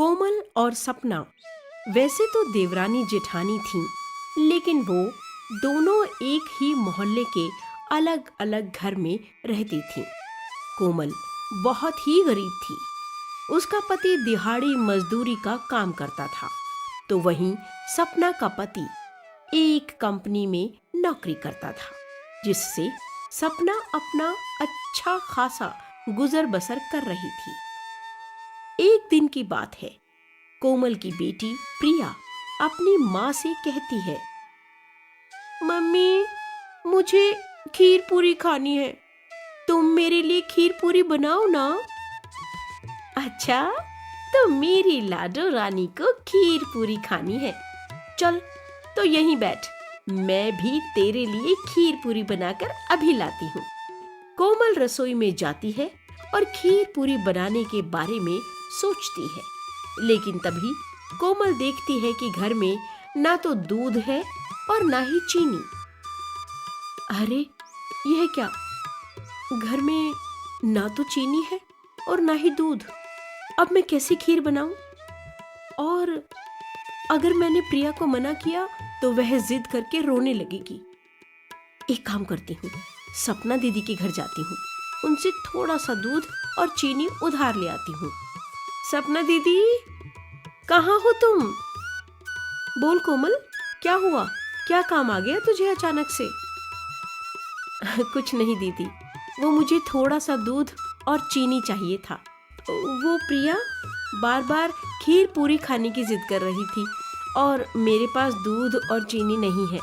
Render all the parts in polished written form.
कोमल और सपना वैसे तो देवरानी जेठानी थीं, लेकिन वो दोनों एक ही मोहल्ले के अलग अलग घर में रहती थीं। कोमल बहुत ही गरीब थी। उसका पति दिहाड़ी मजदूरी का काम करता था, तो वहीं सपना का पति एक कंपनी में नौकरी करता था, जिससे सपना अपना अच्छा खासा गुजर बसर कर रही थी। एक दिन की बात है, कोमल की बेटी प्रिया अपनी माँ से कहती है, मम्मी, मुझे खीर पूरी खानी है। तुम मेरे लिए खीर पूरी बनाओ ना। अच्छा, तो मेरी लाडो रानी को खीर पूरी खानी है। चल, तो यहीं बैठ, मैं भी तेरे लिए खीर पूरी बनाकर अभी लाती हूँ। कोमल रसोई में जाती है और खीर पूरी बनाने के बारे में सोचती है, लेकिन तभी कोमल देखती है कि घर में ना तो दूध है और ना ही चीनी। अरे, यह क्या? घर में ना तो चीनी है और ना ही दूध। अब मैं कैसे खीर बनाऊं? और अगर मैंने प्रिया को मना किया तो वह जिद करके रोने लगेगी। एक काम करती हूँ, सपना दीदी के घर जाती हूँ, उनसे थोड़ा सा दूध और चीनी उधार ले आती हूँ। सपना दीदी, कहाँ हो तुम? बोल कोमल, क्या हुआ? क्या काम आ गया तुझे अचानक से? कुछ नहीं दीदी, वो मुझे थोड़ा सा दूध और चीनी चाहिए था। वो प्रिया बार बार खीर पूरी खाने की जिद कर रही थी और मेरे पास दूध और चीनी नहीं है,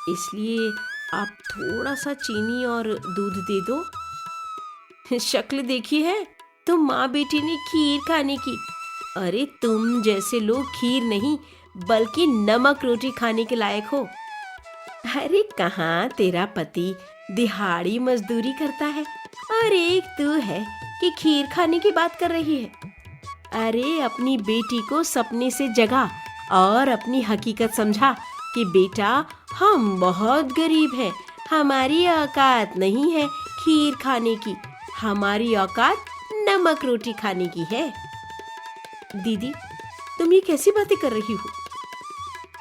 इसलिए आप थोड़ा सा चीनी और दूध दे दो। शक्ल देखी है तुम माँ बेटी ने खीर खाने की। अरे, तुम जैसे लोग खीर नहीं बल्कि नमक रोटी खाने के लायक हो। अरे, कहाँ तेरा पति दिहाड़ी मजदूरी करता है और एक तू है कि खीर खाने की बात कर रही है। अरे, अपनी बेटी को सपने से जगा और अपनी हकीकत समझा कि बेटा, हम बहुत गरीब हैं, हमारी औकात नहीं है खीर खाने की, हमारी औकात नमक रोटी खाने की है। दीदी, तुम ये कैसी बातें कर रही हो?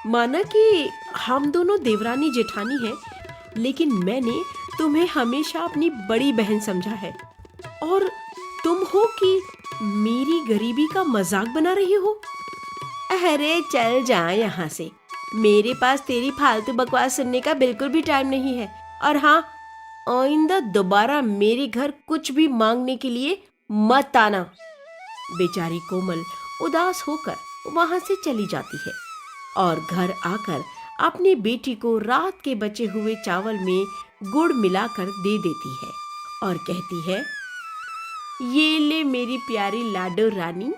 माना कि हम दोनों देवरानी जेठानी हैं, लेकिन मैंने तुम्हें हमेशा अपनी बड़ी बहन समझा है और तुम हो कि मेरी गरीबी का मजाक बना रही हो। अरे चल जा यहाँ से, मेरे पास तेरी फालतू बकवास सुनने का बिल्कुल भी टाइम नहीं है। और हाँ, आइंदा दोबारा मेरे घर कुछ भी मांगने के लिए मत आना। बेचारी कोमल उदास होकर वहां से चली जाती है और घर आकर अपनी बेटी को रात के बचे हुए चावल में गुड़ मिलाकर दे देती है और कहती है, ये ले मेरी प्यारी लाडो रानी,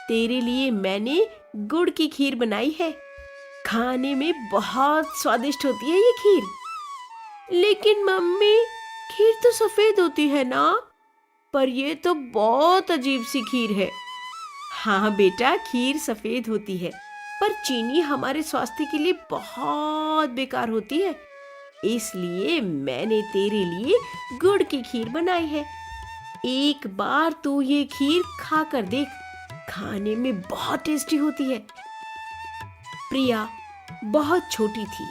तेरे लिए मैंने गुड़ की खीर बनाई है। खाने में बहुत स्वादिष्ट होती है ये खीर। लेकिन मम्मी, खीर तो सफेद होती है ना, पर ये तो बहुत अजीब सी खीर है। हाँ बेटा, खीर सफेद होती है, पर चीनी हमारे स्वास्थ्य के लिए बहुत बेकार होती है, इसलिए मैंने तेरे लिए गुड़ की खीर बनाई है। एक बार तू ये खीर खा कर देख, खाने में बहुत टेस्टी होती है। प्रिया बहुत छोटी थी,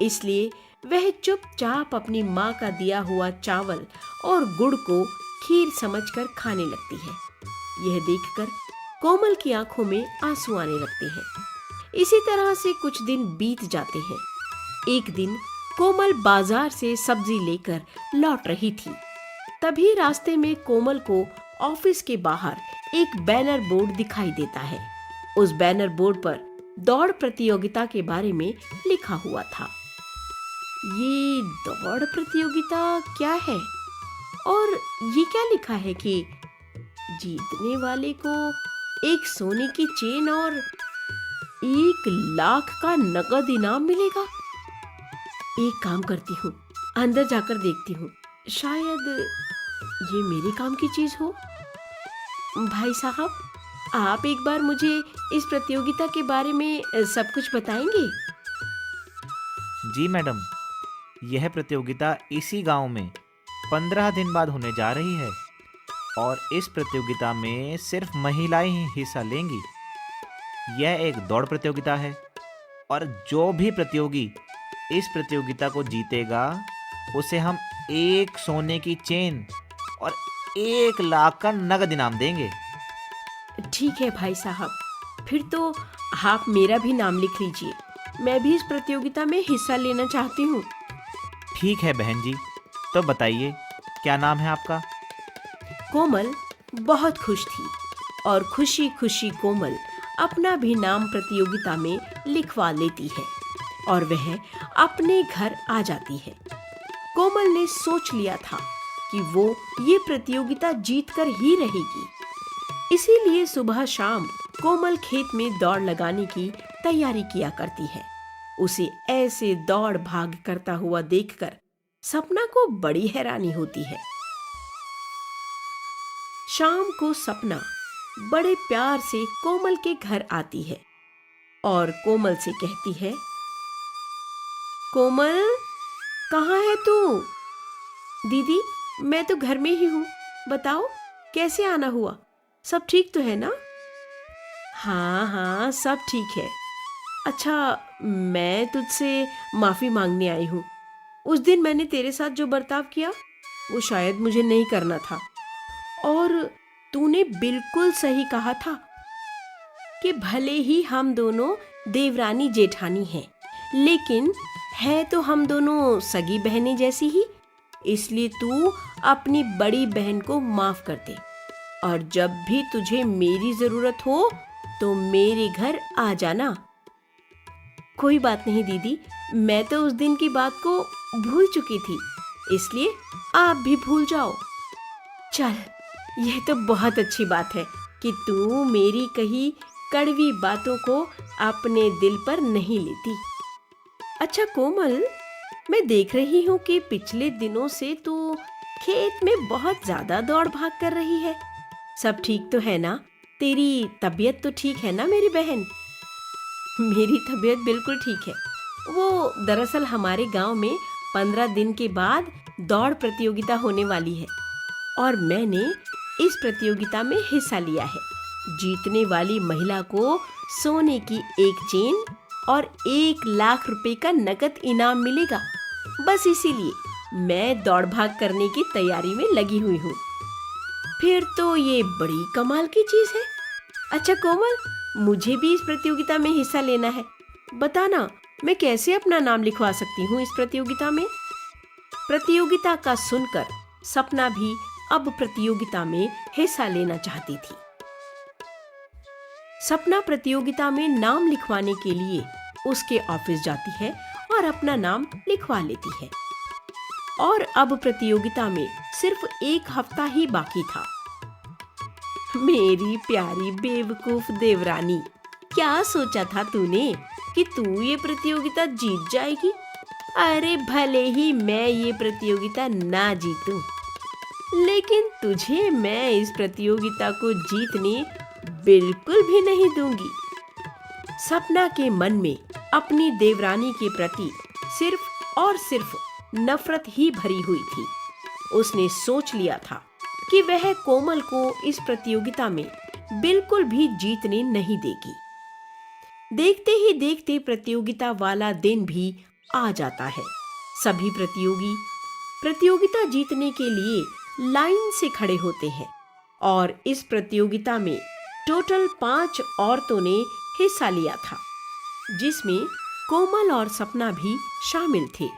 इसलिए वह चुपचाप अपनी माँ का दिया हुआ चावल और गुड़ को खीर समझकर खाने लगती है। यह देखकर कोमल की आंखों में आंसू आने लगते हैं। इसी तरह से कुछ दिन बीत जाते हैं। एक दिन कोमल बाजार से सब्जी लेकर लौट रही थी। तभी रास्ते में कोमल को ऑफिस के बाहर एक बैनर बोर्ड दिखाई देता है। उस बैनर बोर्ड पर दौड़ प्रतियोगिता के बारे में लिखा हुआ था। ये दौड़ प्रतियोगिता क्या है? और ये क्या लिखा है कि जीतने वाले को एक सोने की चेन और 1 लाख का नगद इनाम मिलेगा। एक काम करती हूँ, अंदर जाकर देखती हूँ, शायद ये मेरे काम की चीज हो। भाई साहब, आप एक बार मुझे इस प्रतियोगिता के बारे में सब कुछ बताएंगे? जी मैडम, यह प्रतियोगिता इसी गांव में 15 दिन बाद होने जा रही है और इस प्रतियोगिता में सिर्फ महिलाएं ही हिस्सा लेंगी। यह एक दौड़ प्रतियोगिता है और जो भी प्रतियोगी इस प्रतियोगिता को जीतेगा उसे हम एक सोने की चेन और 1 लाख का नगद इनाम देंगे। ठीक है भाई साहब, फिर तो आप मेरा भी नाम लिख लीजिए। मैं भी इस प्रतियोगिता में हिस्सा लेना चाहती हूँ। ठीक है बहन जी, तो बताइए क्या नाम है आपका? कोमल बहुत खुश थी और खुशी खुशी कोमल अपना भी नाम प्रतियोगिता में लिखवा लेती है और वह अपने घर आ जाती है। कोमल ने सोच लिया था कि वो ये प्रतियोगिता जीतकर ही रहेगी। इसीलिए सुबह शाम कोमल खेत में दौड़ लगाने की तैयारी किया करती है। उसे ऐसे दौड़ भाग करता हुआ देखकर सपना को बड़ी हैरानी होती है। शाम को सपना बड़े प्यार से कोमल के घर आती है और कोमल से कहती है, कोमल कहाँ है तू? दीदी मैं तो घर में ही हूँ, बताओ कैसे आना हुआ? सब ठीक तो है ना? हाँ हाँ सब ठीक है। अच्छा मैं तुझसे माफी मांगने आई हूँ। उस दिन मैंने तेरे साथ जो बर्ताव किया वो शायद मुझे नहीं करना था। और तूने बिल्कुल सही कहा था कि भले ही हम दोनों देवरानी जेठानी हैं, लेकिन है तो हम दोनों सगी बहनें जैसी ही। इसलिए तू अपनी बड़ी बहन को माफ कर दे और जब भी तुझे मेरी जरूरत हो तो मेरे घर आ जाना। कोई बात नहीं दीदी, मैं तो उस दिन की बात को भूल चुकी थी, इसलिए आप भी भूल जाओ। चल यह तो बहुत अच्छी बात है कि तू मेरी कही कड़वी बातों को अपने दिल पर नहीं लेती। अच्छा कोमल, मैं देख रही हूँ कि पिछले दिनों से तू खेत में बहुत ज्यादा दौड़ भाग कर रही है। सब ठीक तो है ना? तेरी तबीयत तो ठीक है ना मेरी बहन? मेरी तबीयत बिल्कुल ठीक है। वो दरअसल हमारे गांव में 15 दिन के बाद दौड़ प्रतियोगिता होने वाली है और मैंने इस प्रतियोगिता में हिस्सा लिया है। जीतने वाली महिला को सोने की एक चेन और 1 लाख रुपए का नकद इनाम मिलेगा। बस इसीलिए मैं दौड़ भाग करने की तैयारी में लगी हुई हूँ। फिर तो ये बड़ी कमाल की चीज है। अच्छा कोमल, मुझे भी इस प्रतियोगिता में हिस्सा लेना है। बताना मैं कैसे अपना नाम लिखवा सकती हूँ इस प्रतियोगिता में? प्रतियोगिता का सुनकर सपना भी अब प्रतियोगिता में हिस्सा लेना चाहती थी। सपना प्रतियोगिता में नाम लिखवाने के लिए उसके ऑफिस जाती है और अपना नाम लिखवा लेती है। और अब प्रतियोगिता में सिर्फ 1 हफ्ता ही बाकी था। मेरी प्यारी बेवकूफ देवरानी, क्या सोचा था तूने कि तू ये प्रतियोगिता जीत जाएगी? अरे भले ही मैं ये प्रतियोगिता ना जीतूं, लेकिन तुझे मैं इस प्रतियोगिता को जीतने बिल्कुल भी नहीं दूंगी। सपना के मन में अपनी देवरानी के प्रति सिर्फ और सिर्फ नफरत ही भरी हुई थी। उसने सोच लिया था कि वह कोमल को इस प्रतियोगिता में बिल्कुल भी जीतने नहीं देगी। देखते ही देखते प्रतियोगिता वाला दिन भी आ जाता है। सभी प्रतियोगी प्रतियोगिता जीतने के लिए लाइन से खड़े होते हैं और इस प्रतियोगिता में टोटल 5 औरतों ने हिस्सा लिया था, जिसमें कोमल और सपना भी शामिल थे।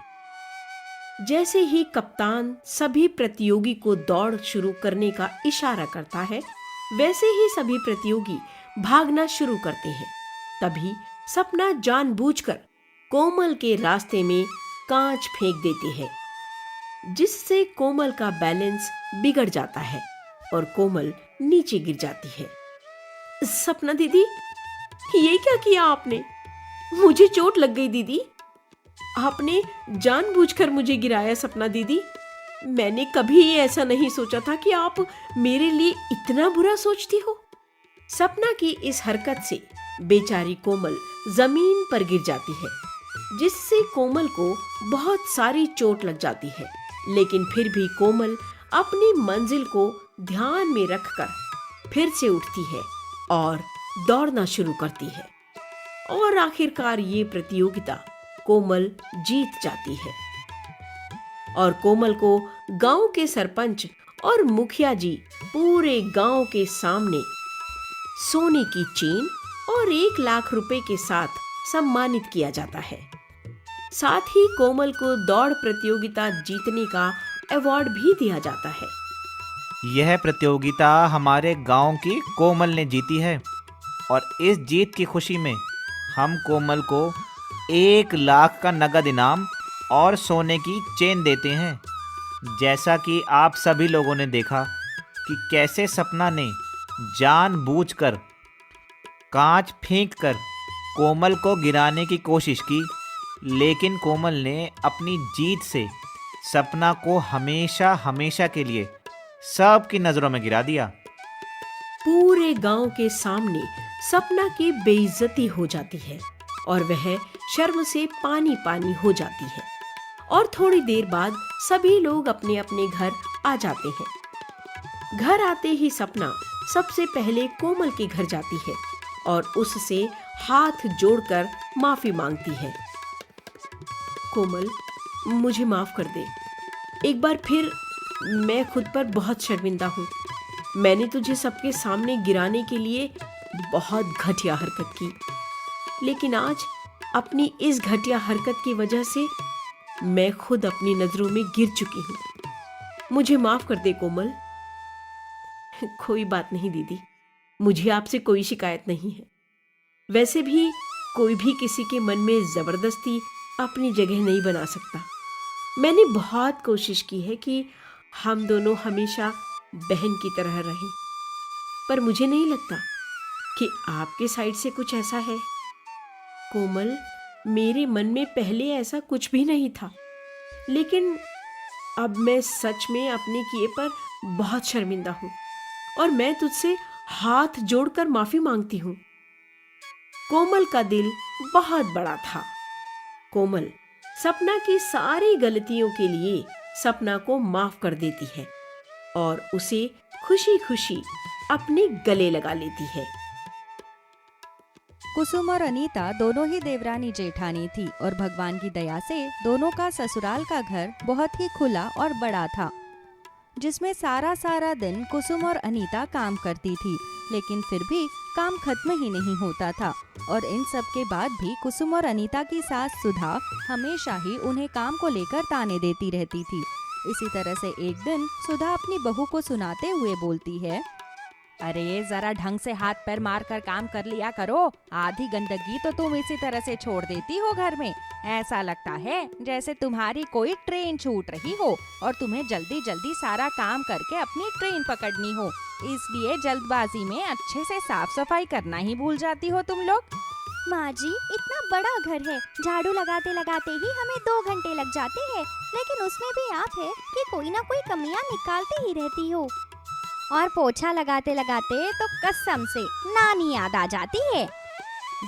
जैसे ही कप्तान सभी प्रतियोगी को दौड़ शुरू करने का इशारा करता है, वैसे ही सभी प्रतियोगी भागना शुरू करते हैं। तभी सपना जानबूझकर कोमल के रास्ते में कांच फेंक देती है, जिससे कोमल का बैलेंस बिगड़ जाता है और कोमल नीचे गिर जाती है। सपना दीदी, ये क्या किया आपने? मुझे चोट लग गई दीदी। आपने जानबूझकर मुझे गिराया सपना दीदी। मैंने कभी ऐसा नहीं सोचा था कि आप मेरे लिए इतना बुरा सोचती हो। सपना की इस हरकत से बेचारी कोमल जमीन पर गिर जाती है, जिससे कोमल को बहुत सारी चोट लग जाती है। लेकिन फिर भी कोमल अपनी मंजिल को ध्यान में रखकर फिर से उठती है और दौड़ना शुरू करती है और आखिरकार ये प्रतियोगिता कोमल जीत जाती है और कोमल को गांव के सरपंच और मुखिया जी पूरे गांव के सामने सोने की चेन और 1 लाख रुपए के साथ सम्मानित किया जाता है। साथ ही कोमल को दौड़ प्रतियोगिता जीतने का अवार्ड भी दिया जाता है। यह प्रतियोगिता हमारे गांव की कोमल ने जीती है और इस जीत की खुशी में हम कोमल को 1 लाख का नगद इनाम और सोने की चेन देते हैं। जैसा कि आप सभी लोगों ने देखा कि कैसे सपना ने जानबूझकर कांच फेंककर कोमल को गिराने की कोशिश की, लेकिन कोमल ने अपनी जीत से सपना को हमेशा हमेशा के लिए सबकी नज़रों में गिरा दिया। पूरे गांव के सामने सपना की बेइज्जती हो जाती है और वह शर्म से पानी पानी हो जाती है और थोड़ी देर बाद सभी लोग अपने अपने घर आ जाते हैं। घर आते ही सपना सबसे पहले कोमल के घर जाती है और उससे हाथ जोड़कर माफी मांगती है। कोमल, मुझे माफ कर दे। एक बार फिर मैं खुद पर बहुत शर्मिंदा हूँ। मैंने तुझे सबके सामने गिराने के लिए बहुत घटिया हरकत की, लेकिन आज अपनी इस घटिया हरकत की वजह से मैं खुद अपनी नजरों में गिर चुकी हूँ। मुझे माफ कर दे कोमल। कोई बात नहीं दीदी, मुझे आपसे कोई शिकायत नहीं है। वैसे भी कोई भी किसी के मन में जबरदस्ती अपनी जगह नहीं बना सकता। मैंने बहुत कोशिश की है कि हम दोनों हमेशा बहन की तरह रहें, पर मुझे नहीं लगता कि आपके साइड से कुछ ऐसा है। कोमल, मेरे मन में पहले ऐसा कुछ भी नहीं था, लेकिन अब मैं सच में अपने किए पर बहुत शर्मिंदा हूँ और मैं तुझसे हाथ जोड़कर माफी मांगती हूँ। कोमल का दिल बहुत बड़ा था। कोमल सपना की सारी गलतियों के लिए सपना को माफ कर देती है और उसे खुशी खुशी अपने गले लगा लेती है। कुसुम और अनीता दोनों ही देवरानी जेठानी थी और भगवान की दया से दोनों का ससुराल का घर बहुत ही खुला और बड़ा था, जिसमें सारा दिन कुसुम और अनीता काम करती थी, लेकिन फिर भी काम खत्म ही नहीं होता था। और इन सब के बाद भी कुसुम और अनीता की सास सुधा हमेशा ही उन्हें काम को लेकर ताने देती रहती थी। इसी तरह से एक दिन सुधा अपनी बहू को सुनाते हुए बोलती है, अरे जरा ढंग से हाथ पैर मार कर काम कर लिया करो। आधी गंदगी तो तुम इसी तरह से छोड़ देती हो घर में। ऐसा लगता है जैसे तुम्हारी कोई ट्रेन छूट रही हो और तुम्हें जल्दी जल्दी सारा काम करके अपनी ट्रेन पकड़नी हो, इसलिए जल्दबाजी में अच्छे से साफ सफाई करना ही भूल जाती हो तुम लोग। माँ जी, इतना बड़ा घर है, झाड़ू लगाते लगाते ही हमें 2 घंटे लग जाते हैं, लेकिन उसमें भी आप है कि कोई ना कोई कमियां निकालते ही रहती हो। और पोछा लगाते लगाते तो कसम से नानी याद आ जाती है।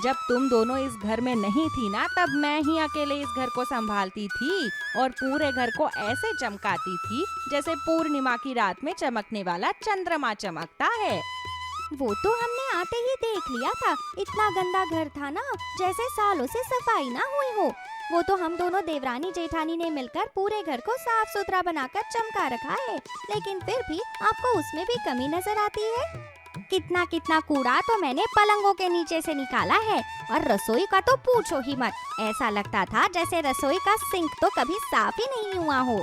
जब तुम दोनों इस घर में नहीं थी ना, तब मैं ही अकेले इस घर को संभालती थी और पूरे घर को ऐसे चमकाती थी जैसे पूर्णिमा की रात में चमकने वाला चंद्रमा चमकता है। वो तो हमने आते ही देख लिया था, इतना गंदा घर था ना, जैसे सालों से सफाई ना हुई हो। वो तो हम दोनों देवरानी जेठानी ने मिलकर पूरे घर को साफ सुथरा बनाकर चमका रखा है, लेकिन फिर भी आपको उसमें भी कमी नजर आती है। कितना कितना कूड़ा तो मैंने पलंगों के नीचे से निकाला है, और रसोई का तो पूछो ही मत। ऐसा लगता था जैसे रसोई का सिंक तो कभी साफ ही नहीं हुआ हो।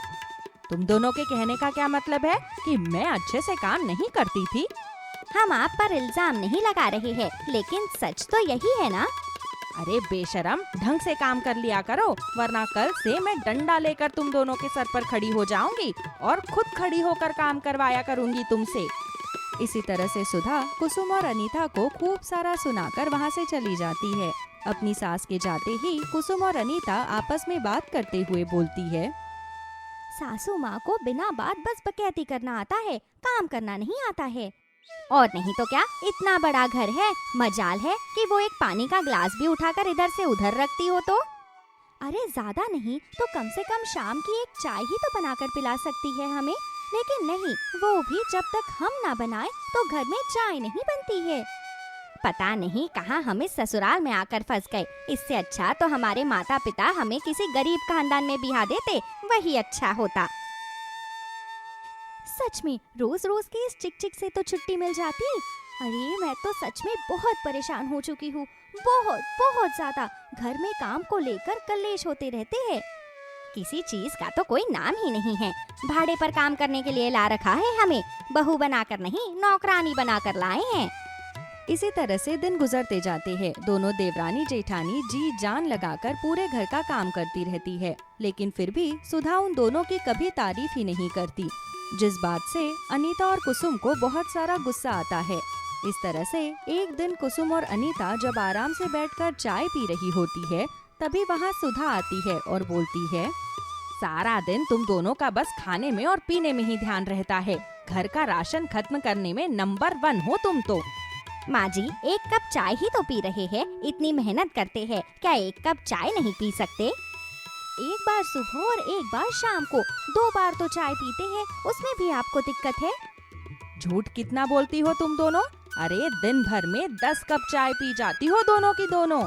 तुम दोनों के कहने का क्या मतलब है कि मैं अच्छे से काम नहीं करती थी? हम आप पर इल्जाम नहीं लगा रहे हैं, लेकिन सच तो यही है ना। अरे बेशरम, ढंग से काम कर लिया करो, वरना कल से मैं डंडा लेकर तुम दोनों के सर पर खड़ी हो जाऊंगी और खुद खड़ी होकर काम करवाया करूंगी तुमसे। इसी तरह से सुधा कुसुम और अनीता को खूब सारा सुनाकर वहाँ से चली जाती है। अपनी सास के जाते ही कुसुम और अनीता आपस में बात करते हुए बोलती है, सासू माँ को बिना बात बस बकैती करना आता है, काम करना नहीं आता है। और नहीं तो क्या, इतना बड़ा घर है, मजाल है कि वो एक पानी का ग्लास भी उठाकर इधर से उधर रखती हो तो। अरे ज्यादा नहीं तो कम से कम शाम की एक चाय ही तो बनाकर पिला सकती है हमें, लेकिन नहीं, वो भी जब तक हम ना बनाए तो घर में चाय नहीं बनती है। पता नहीं कहाँ हम इस ससुराल में आकर फंस गए। इससे अच्छा तो हमारे माता पिता हमें किसी गरीब खानदान में बिहा देते, वही अच्छा होता। सच में रोज रोज की इस चिक चिक से तो छुट्टी मिल जाती। अरे मैं तो सच में बहुत परेशान हो चुकी हूँ, बहुत बहुत ज्यादा। घर में काम को लेकर कलेश होते रहते हैं। किसी चीज का तो कोई नाम ही नहीं है। भाड़े पर काम करने के लिए ला रखा है हमें, बहू बनाकर नहीं नौकरानी बनाकर लाए हैं। इसी तरह से दिन गुजरते जाते हैं। दोनों देवरानी जेठानी जी जान लगाकर पूरे घर का काम करती रहती है, लेकिन फिर भी सुधा उन दोनों की कभी तारीफ ही नहीं करती, जिस बात से अनीता और कुसुम को बहुत सारा गुस्सा आता है। इस तरह से एक दिन कुसुम और अनीता जब आराम से बैठकर चाय पी रही होती है, तभी वहाँ सुधा आती है और बोलती है, सारा दिन तुम दोनों का बस खाने में और पीने में ही ध्यान रहता है। घर का राशन खत्म करने में नंबर 1 हो तुम तो। माँ जी, एक कप चाय ही तो पी रहे हैं, इतनी मेहनत करते हैं, क्या एक कप चाय नहीं पी सकते? एक बार सुबह और एक बार शाम को, 2 बार तो चाय पीते हैं, उसमें भी आपको दिक्कत है? झूठ कितना बोलती हो तुम दोनों? अरे दिन भर में 10 कप चाय पी जाती हो दोनों की दोनों।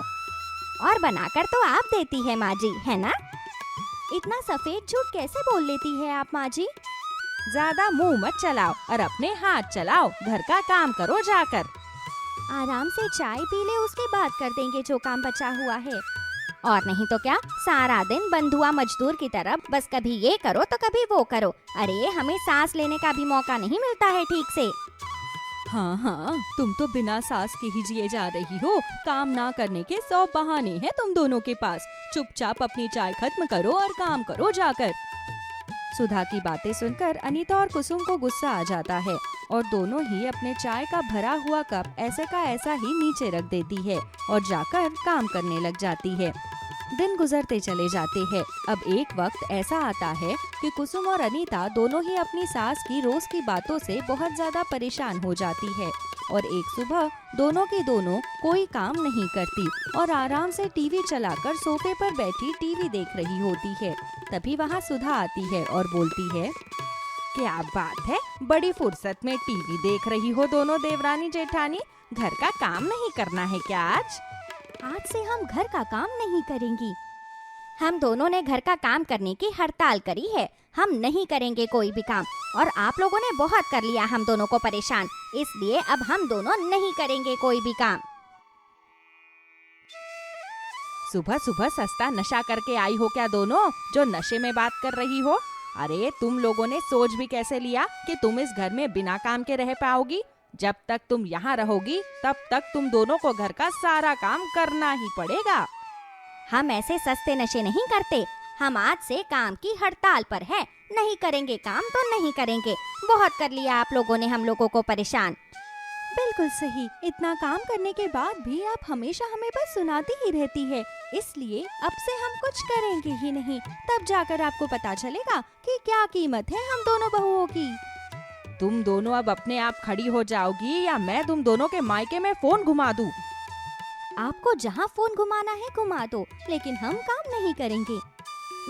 और बनाकर तो आप देती है माँ जी, है ना? इतना सफेद झूठ कैसे बोल लेती है आप माँ जी? ज्यादा मुंह मत चलाओ और अपने हाथ चलाओ, घर का काम करो जाकर। आराम से चाय पी ले, उसके बाद कर देंगे जो काम बचा हुआ है। और नहीं तो क्या, सारा दिन बंधुआ मजदूर की तरह बस कभी ये करो तो कभी वो करो। अरे हमें सांस लेने का भी मौका नहीं मिलता है ठीक से। हाँ हाँ, तुम तो बिना सास के ही जिए जा रही हो। काम ना करने के 100 बहाने हैं तुम दोनों के पास। चुपचाप अपनी चाय खत्म करो और काम करो जाकर। सुधा की बातें सुनकर अनीता और कुसुम को गुस्सा आ जाता है और दोनों ही अपने चाय का भरा हुआ कप ऐसे का ऐसा ही नीचे रख देती है और जाकर काम करने लग जाती है। दिन गुजरते चले जाते हैं। अब एक वक्त ऐसा आता है कि कुसुम और अनीता दोनों ही अपनी सास की रोज की बातों से बहुत ज्यादा परेशान हो जाती है और एक सुबह दोनों की दोनों कोई काम नहीं करती और आराम से टीवी चलाकर सोफे पर बैठी टीवी देख रही होती है। तभी वहाँ सुधा आती है और बोलती है, क्या बात है, बड़ी फुर्सत में टीवी देख रही हो दोनों देवरानी जेठानी। घर का काम नहीं करना है क्या आज? आज से हम घर का काम नहीं करेंगी। हम दोनों ने घर का काम करने की हड़ताल करी है। हम नहीं करेंगे कोई भी काम और आप लोगों ने बहुत कर लिया हम दोनों को परेशान, इसलिए अब हम दोनों नहीं करेंगे कोई भी काम। सुबह सुबह सस्ता नशा करके आई हो क्या दोनों, जो नशे में बात कर रही हो? अरे तुम लोगों ने सोच भी कैसे लिया कि तुम इस घर में बिना काम के रह पाओगी? जब तक तुम यहाँ रहोगी तब तक तुम दोनों को घर का सारा काम करना ही पड़ेगा। हम ऐसे सस्ते नशे नहीं करते। हम आज से काम की हड़ताल पर है। नहीं करेंगे काम तो नहीं करेंगे। बहुत कर लिया आप लोगों ने हम लोगों को परेशान। बिल्कुल सही। इतना काम करने के बाद भी आप हमेशा हमें बस सुनाती ही रहती है, इसलिए अब से हम कुछ करेंगे ही नहीं। तब जाकर आपको पता चलेगा कि क्या कीमत है हम दोनों बहुओं की। तुम दोनों अब अपने आप खड़ी हो जाओगी या मैं तुम दोनों के मायके में फोन घुमा दूं? आपको जहाँ फोन घुमाना है घुमा दो, लेकिन हम काम नहीं करेंगे।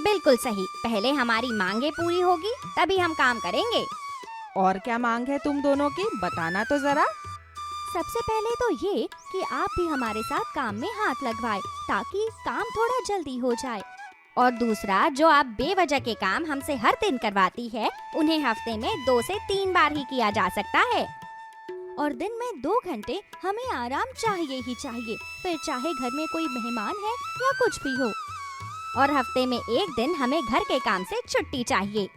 बिल्कुल सही। पहले हमारी मांगे पूरी होगी तभी हम काम करेंगे। और क्या मांग है तुम दोनों की, बताना तो जरा। सबसे पहले तो ये कि आप भी हमारे साथ काम में हाथ लगवाए ताकि काम थोड़ा जल्दी हो जाए। और दूसरा, जो आप बेवजह के काम हमसे हर दिन करवाती है उन्हें हफ्ते में 2 से 3 बार ही किया जा सकता है। और दिन में 2 घंटे हमें आराम चाहिए ही चाहिए, फिर चाहे घर में कोई मेहमान है या कुछ भी हो। और हफ्ते में 1 दिन हमें घर के काम से छुट्टी चाहिए।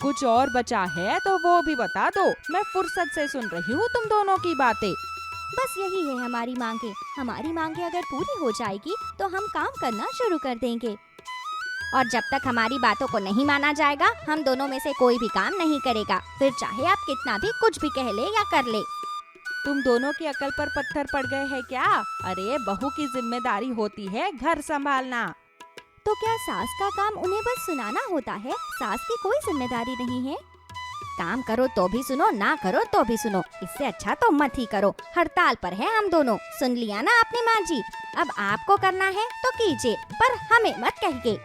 कुछ और बचा है तो वो भी बता दो, मैं फुर्सत से सुन रही हूँ तुम दोनों की बातें। बस यही है हमारी मांगे। हमारी मांगे अगर पूरी हो जाएगी तो हम काम करना शुरू कर देंगे। और जब तक हमारी बातों को नहीं माना जाएगा हम दोनों में से कोई भी काम नहीं करेगा, फिर चाहे आप कितना भी कुछ भी कह ले या कर ले। तुम दोनों की अकल पर पत्थर पड़ गए हैं क्या? अरे बहू की जिम्मेदारी होती है घर संभालना। तो क्या सास का काम उन्हें बस सुनाना होता है? सास की कोई जिम्मेदारी नहीं है। काम करो तो भी सुनो, ना करो तो भी सुनो। इससे अच्छा तो मत ही करो। हड़ताल पर है हम दोनों, सुन लिया ना आपने माँ जी। अब आपको करना है तो कीजिए, पर हमें मत कहिए।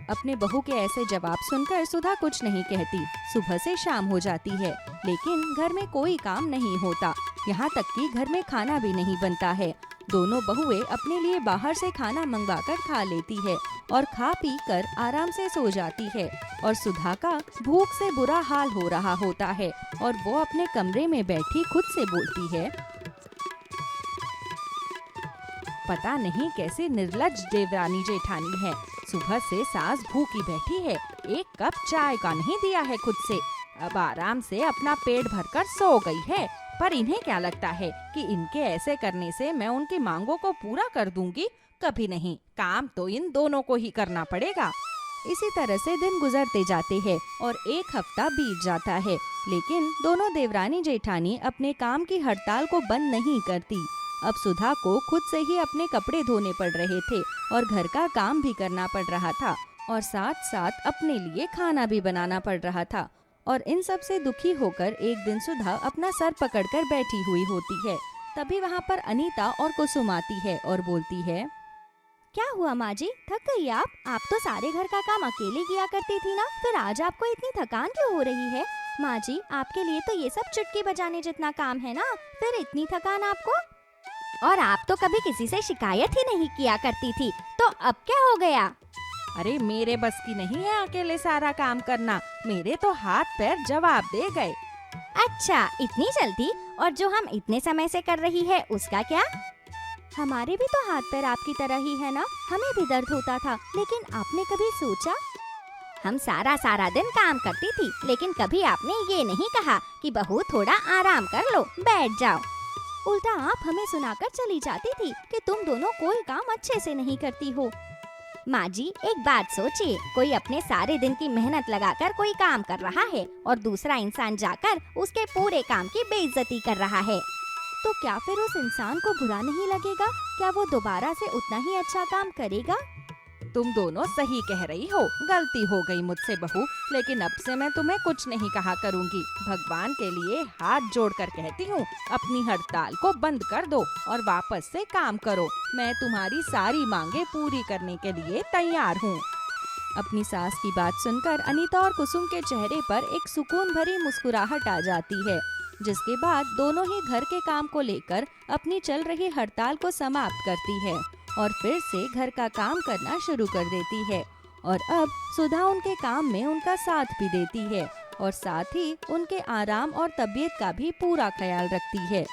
अपने बहू के ऐसे जवाब सुनकर सुधा कुछ नहीं कहती। सुबह से शाम हो जाती है लेकिन घर में कोई काम नहीं होता। यहाँ तक कि घर में खाना भी नहीं बनता है। दोनों बहुएं अपने लिए बाहर से खाना मंगवाकर खा लेती है और खा पी कर आराम से सो जाती है। और सुधा का भूख से बुरा हाल हो रहा होता है और वो अपने कमरे में बैठी खुद से बोलती है, पता नहीं कैसे निर्लज्ज देवरानी जेठानी है। सुबह से सास भूखी बैठी है, एक कप चाय का नहीं दिया है खुद से। अब आराम से अपना पेट भरकर सो गई है। पर इन्हें क्या लगता है कि इनके ऐसे करने से मैं उनकी मांगों को पूरा कर दूंगी? कभी नहीं, काम तो इन दोनों को ही करना पड़ेगा। इसी तरह से दिन गुजरते जाते हैं और एक हफ्ता बीत जाता है, लेकिन दोनों देवरानी जेठानी अपने काम की हड़ताल को बंद नहीं करती। अब सुधा को खुद से ही अपने कपड़े धोने पड़ रहे थे और घर का काम भी करना पड़ रहा था और साथ साथ अपने लिए खाना भी बनाना पड़ रहा था। और इन सब से दुखी होकर एक दिन सुधा अपना सर पकड़कर बैठी हुई होती है। तभी वहाँ पर अनीता और कुसुम आती है और बोलती है, क्या हुआ माँ जी, थक गई आप? आप तो सारे घर का काम अकेले किया करती थी ना, फिर आज आपको इतनी थकान क्यों हो रही है? माँ जी, आपके लिए तो ये सब चुटकी बजाने जितना काम है ना, फिर इतनी थकान आपको? और आप तो कभी किसी से शिकायत ही नहीं किया करती थी, तो अब क्या हो गया? अरे मेरे बस की नहीं है अकेले सारा काम करना, मेरे तो हाथ पैर जवाब दे गए। अच्छा, इतनी जल्दी? और जो हम इतने समय से कर रही है उसका क्या? हमारे भी तो हाथ पैर आपकी तरह ही है ना, हमें भी दर्द होता था, लेकिन आपने कभी सोचा? हम सारा सारा दिन काम करती थी, लेकिन कभी आपने ये नहीं कहा कि बहू थोड़ा आराम कर लो, बैठ जाओ। उल्टा आप हमें सुनाकर चली जाती थी कि तुम दोनों कोई काम अच्छे से नहीं करती हो। माँ जी, एक बात सोचिए, कोई अपने सारे दिन की मेहनत लगाकर कोई काम कर रहा है और दूसरा इंसान जाकर उसके पूरे काम की बेइज्जती कर रहा है, तो क्या फिर उस इंसान को बुरा नहीं लगेगा? क्या वो दोबारा से उतना ही अच्छा काम करेगा? तुम दोनों सही कह रही हो, गलती हो गई मुझसे बहू, लेकिन अब से मैं तुम्हें कुछ नहीं कहा करूँगी। भगवान के लिए हाथ जोड़कर कहती हूँ, अपनी हड़ताल को बंद कर दो और वापस से काम करो। मैं तुम्हारी सारी मांगे पूरी करने के लिए तैयार हूँ। अपनी सास की बात सुनकर अनीता और कुसुम के चेहरे पर एक सुकून भरी मुस्कुराहट आ जाती है, जिसके बाद दोनों ही घर के काम को लेकर अपनी चल रही हड़ताल को समाप्त करती है और फिर से घर का काम करना शुरू कर देती है। और अब सुधा उनके काम में उनका साथ भी देती है और साथ ही उनके आराम और तबीयत का भी पूरा ख्याल रखती है।